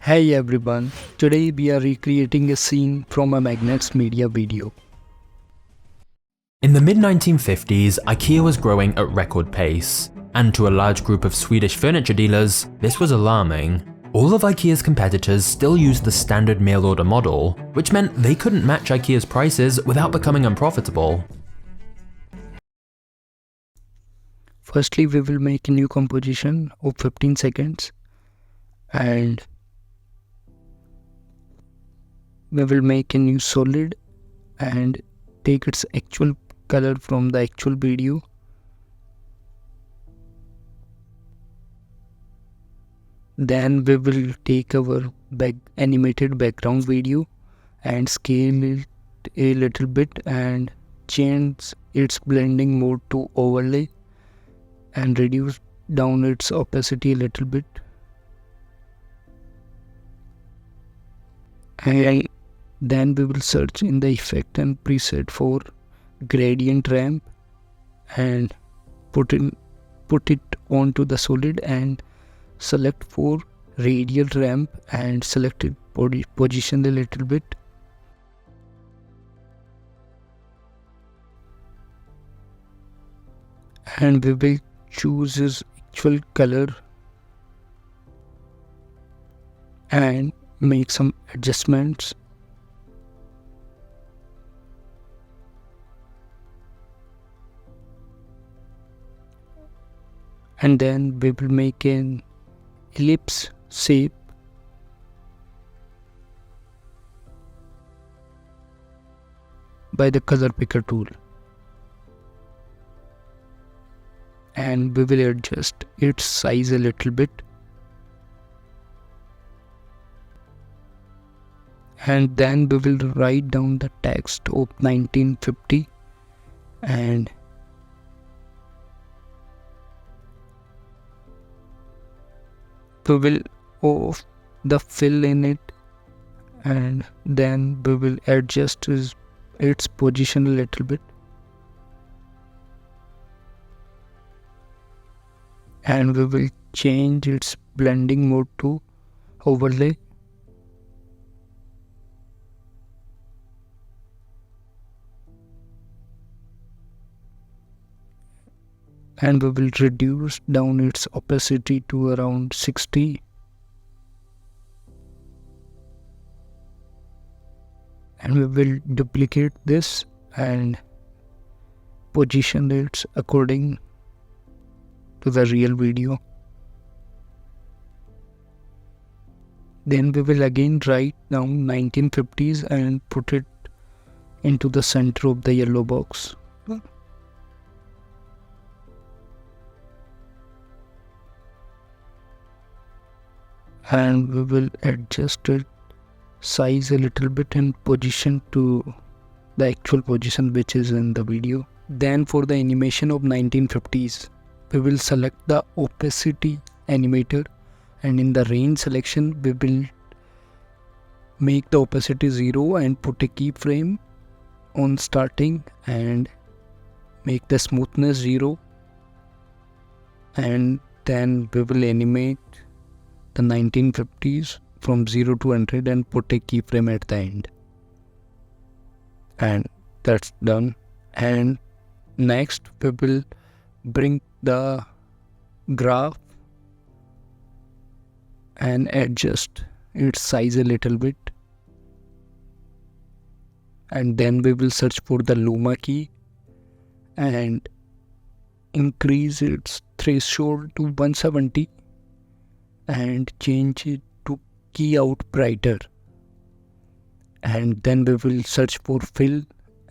Hey everyone, today we are recreating a scene from a MagnatesMedia video. In the mid-1950s, IKEA was growing at record pace, and to a large group of Swedish furniture dealers, this was alarming. All of IKEA's competitors still used the standard mail-order model, which meant they couldn't match IKEA's prices without becoming unprofitable. Firstly, we will make a new composition of 15 seconds and we will make a new solid and take its actual color from the actual video. Then we will take our animated background video and scale it a little bit and change its blending mode to overlay and reduce down its opacity a little bit. And then we will search in the effect and preset for gradient ramp and put it onto the solid and select for radial ramp and select it position a little bit. And we will choose its actual color and make some adjustments. And then we will make an ellipse shape by the color picker tool. And we will adjust its size a little bit. And then we will write down the text of 1950 and we will off the fill in it, and then we will adjust its position a little bit, and we will change its blending mode to overlay. And we will reduce down its opacity to around 60. And we will duplicate this and position it according to the real video. Then we will again write down 1950s and put it into the center of the yellow box. And we will adjust its size a little bit and position to the actual position which is in the video. Then for the animation of 1950s, we will select the opacity animator, and in the range selection we will make the opacity 0 and put a keyframe on starting and make the smoothness 0, and then we will animate the 1950s from 0 to 100 and put a keyframe at the end, and that's done. And next we will bring the graph and adjust its size a little bit, and then we will search for the Luma key and increase its threshold to 170 and change it to key out brighter. And then we will search for fill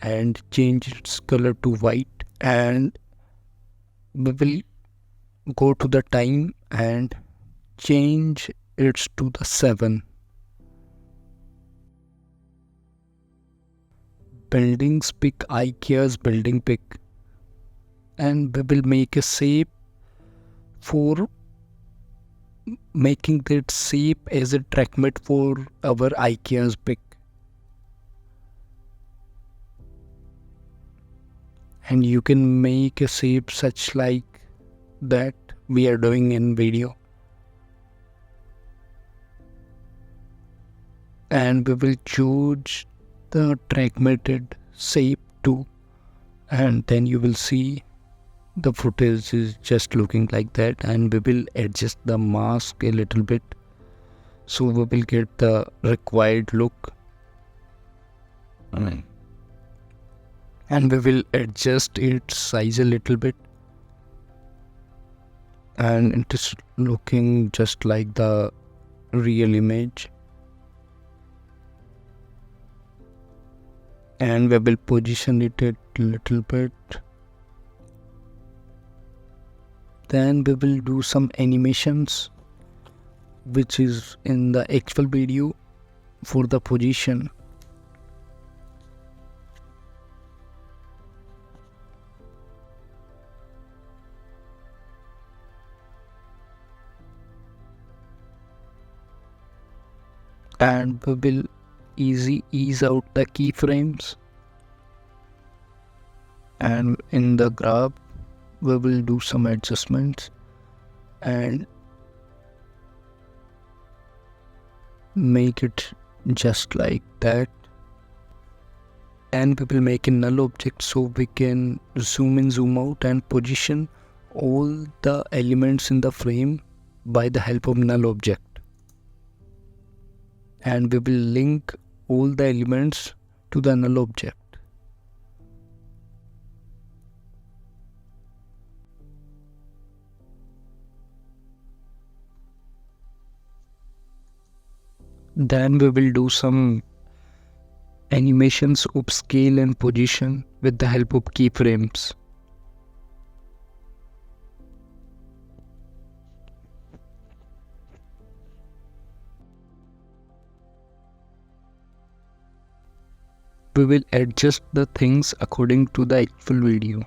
and change its color to white, and we will go to the time and change it to the 7. Buildings pick IKEA's building pick, and we will make a shape for making that shape as a track mate for our IKEA's pick. And you can make a shape such like that we are doing in video. and we will choose the track mated shape too, and then you will see the footage is just looking like that, and we will adjust the mask a little bit so we will get the required look. And we will adjust its size a little bit, and it is looking just like the real image. And we will position it a little bit. Then we will do some animations which is in the actual video for the position. And we will ease out the keyframes, and in the graph we will do some adjustments and make it just like that. And we will make a null object so we can zoom in, zoom out, and position all the elements in the frame by the help of null object. And we will link all the elements to the null object. Then we will do some animations of scale and position with the help of keyframes. We will adjust the things according to the actual video.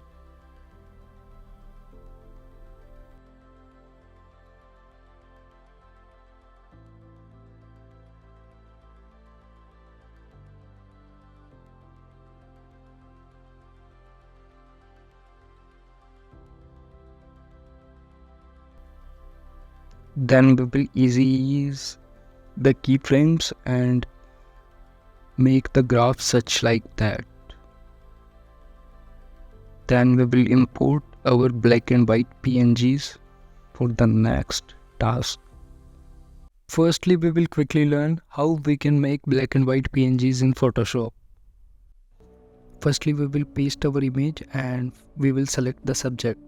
Then we will ease the keyframes and make the graph such like that. Then we will import our black and white PNGs for the next task. Firstly, we will quickly learn how we can make black and white PNGs in Photoshop. Firstly, we will paste our image and we will select the subject.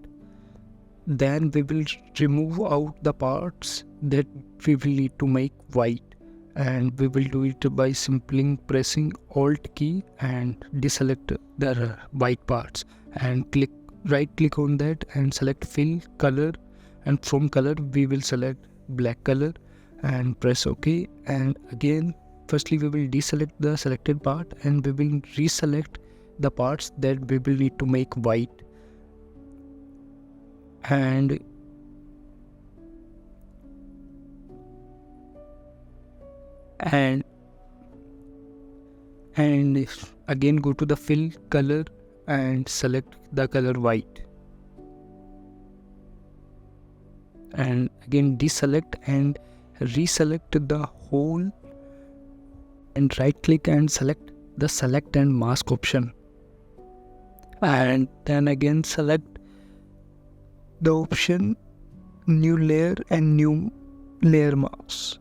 Then we will remove out the parts that we will need to make white, and we will do it by simply pressing Alt key and deselect the white parts, and right click on that and select fill color, and from color we will select black color and press OK. And again, firstly we will deselect the selected part and we will reselect the parts that we will need to make white. And again go to the fill color and select the color white, and again deselect and reselect the whole, and right click and select the select and mask option, and then again select the option new layer and new layer mask,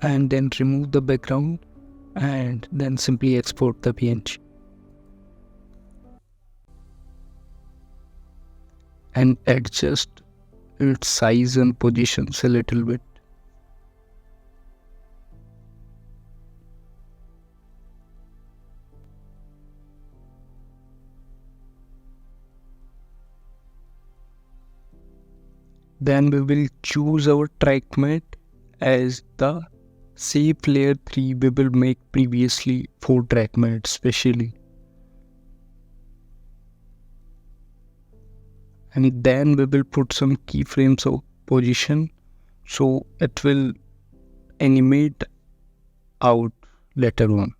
and then remove the background and then simply export the PNG and adjust its size and positions a little bit. Then we will choose our track mate as the shape layer 3 we will make previously for track mate specially. And then we will put some keyframes of position so it will animate out later on.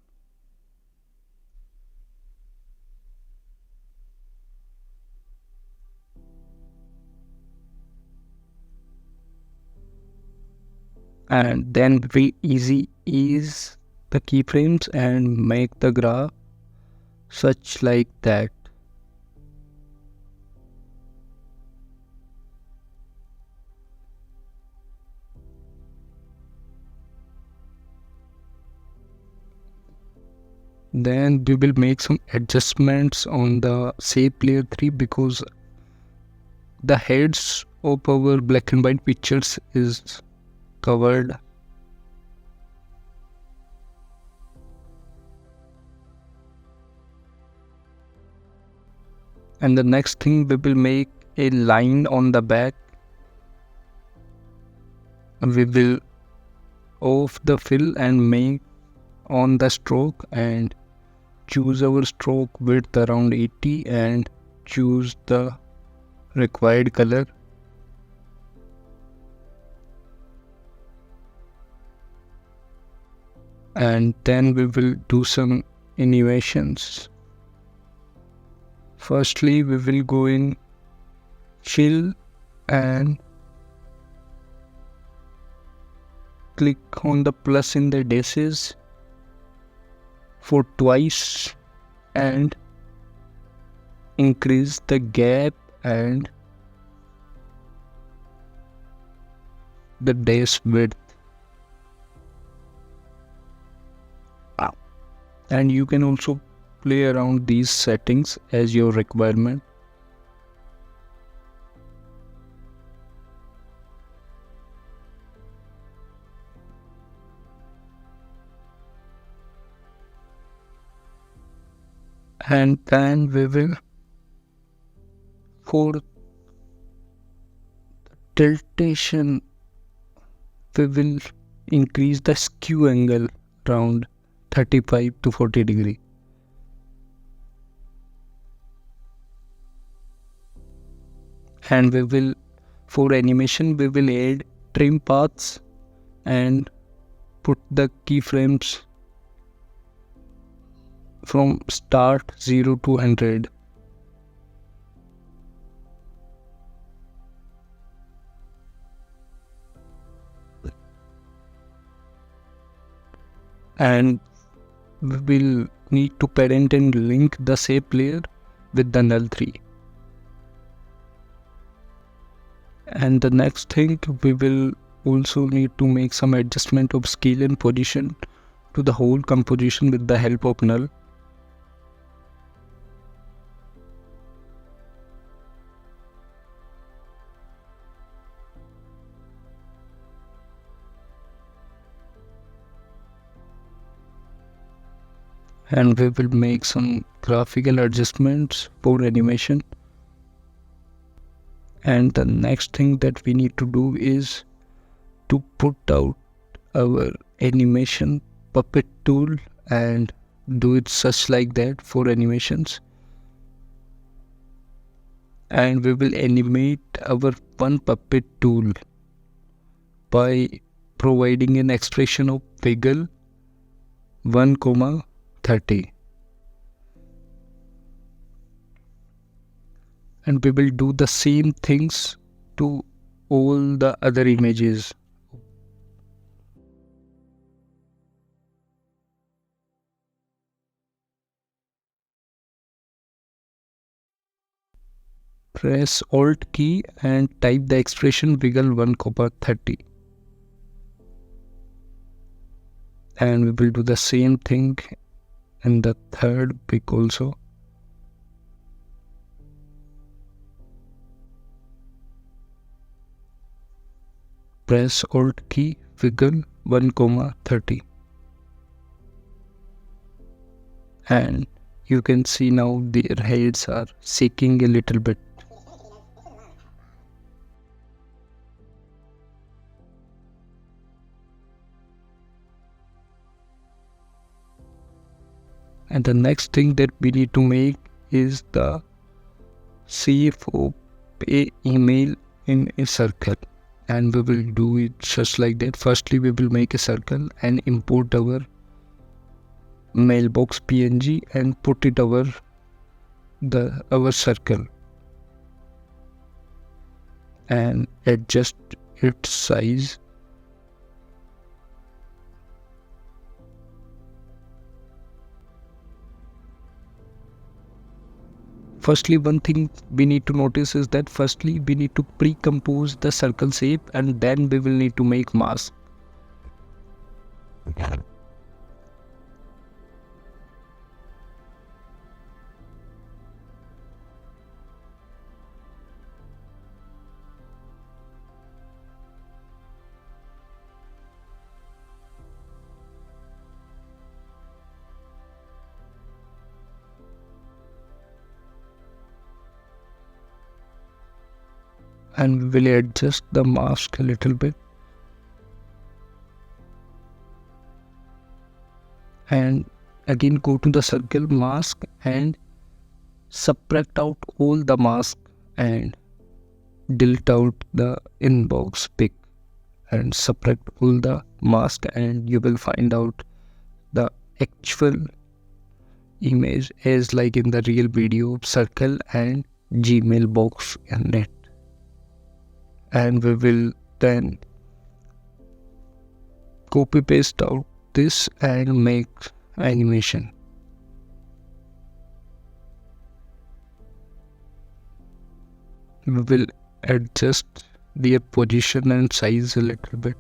and then we easy ease the keyframes and make the graph such like that. Then we will make some adjustments on the shape layer 3 because the heads of our black and white pictures is covered. And the next thing, we will make a line on the back. We will off the fill and make on the stroke and choose our stroke width around 80 and choose the required color. And then we will do some animations. Firstly, we will go in fill and click on the plus in the daces for twice and increase the gap and the dash width. And you can also play around these settings as your requirement. And then we will, for tiltation, we will increase the skew angle around 35 to 40 degree. And we will, for animation, we will add trim paths and put the keyframes from start 0 to 100. And we will need to parent and link the shape layer with the null 3. And the next thing, we will also need to make some adjustment of scale and position to the whole composition with the help of null. And we will make some graphical adjustments for animation. And the next thing that we need to do is to put out our animation puppet tool and do it such like that for animations. And we will animate our one puppet tool by providing an expression of wiggle 1,30. And we will do the same things to all the other images. Press Alt key and type the expression wiggle 1,30. And we will do the same thing in the third pic also. Press Alt key, wiggle 1,30. And you can see now their heads are shaking a little bit. And the next thing that we need to make is the shape of a email in a circle. And we will do it just like that. Firstly, we will make a circle and import our mailbox PNG and put it over our circle and adjust its size. Firstly, one thing we need to notice is that firstly we need to pre-compose the circle shape, and then we will need to make mask. And we will adjust the mask a little bit, and again go to the circle mask and subtract out all the mask and delete out the inbox pic, and subtract all the mask, and you will find out the actual image as like in the real video circle and Gmail box in it. And we will then copy paste out this and make animation. We will adjust their position and size a little bit.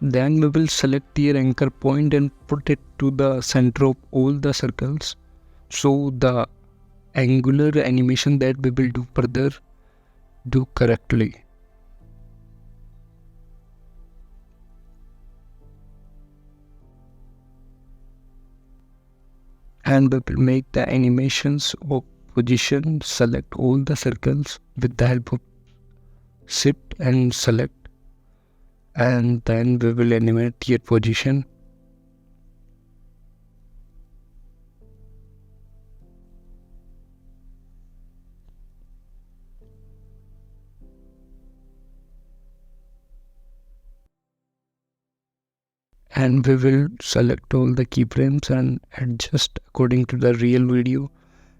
Then we will select the anchor point and put it to the center of all the circles, so the angular animation that we will do further do correctly. And we will make the animations of position, select all the circles with the help of shift and select, and then we will animate your position. And we will select all the keyframes and adjust according to the real video,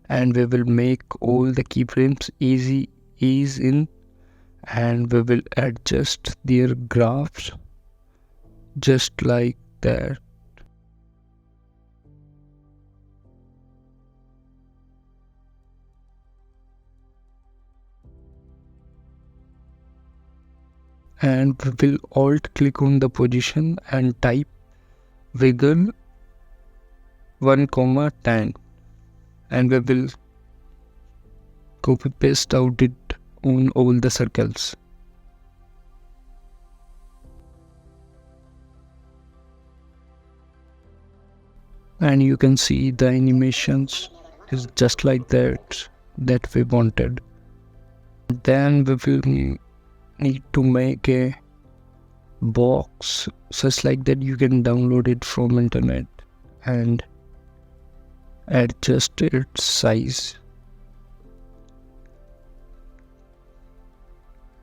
and we will make all the keyframes ease in, and we will adjust their graphs just like that. And we will alt click on the position and type wiggle 1,10, and we will copy paste out it on all the circles. And you can see the animations is just like that we wanted. Then we will need to make a box such like that you can download it from internet and adjust its size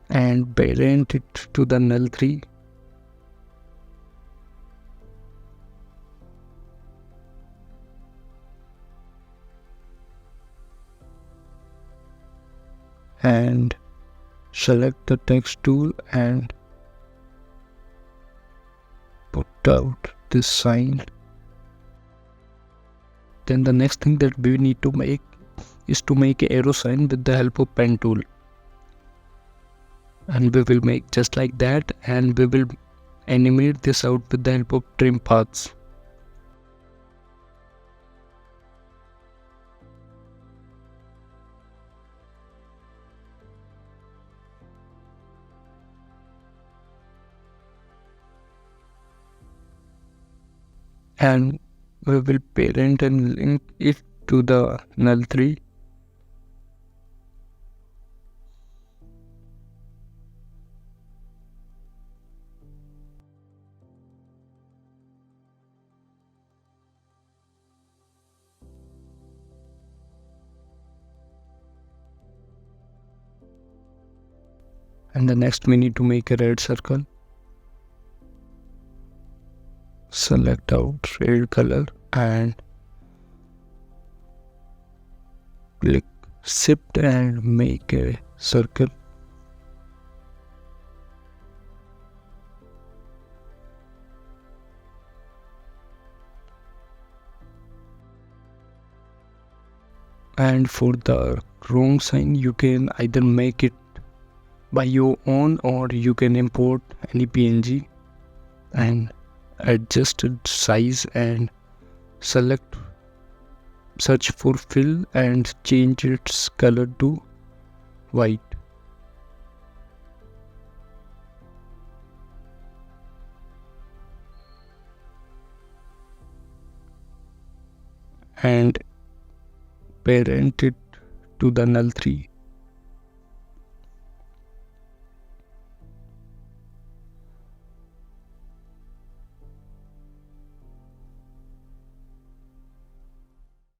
and parent it to the null 3. And select the text tool and put out this sign. Then the next thing that we need to make is to make an arrow sign with the help of pen tool, and we will make just like that, and we will animate this out with the help of trim paths. And we will parent and link it to the null 3. And the next we need to make a red circle. Select out red color and click shift and make a circle. And for the wrong sign, you can either make it by your own or you can import any PNG and adjust its size and select search for fill and change its color to white. And parent it to the null 3.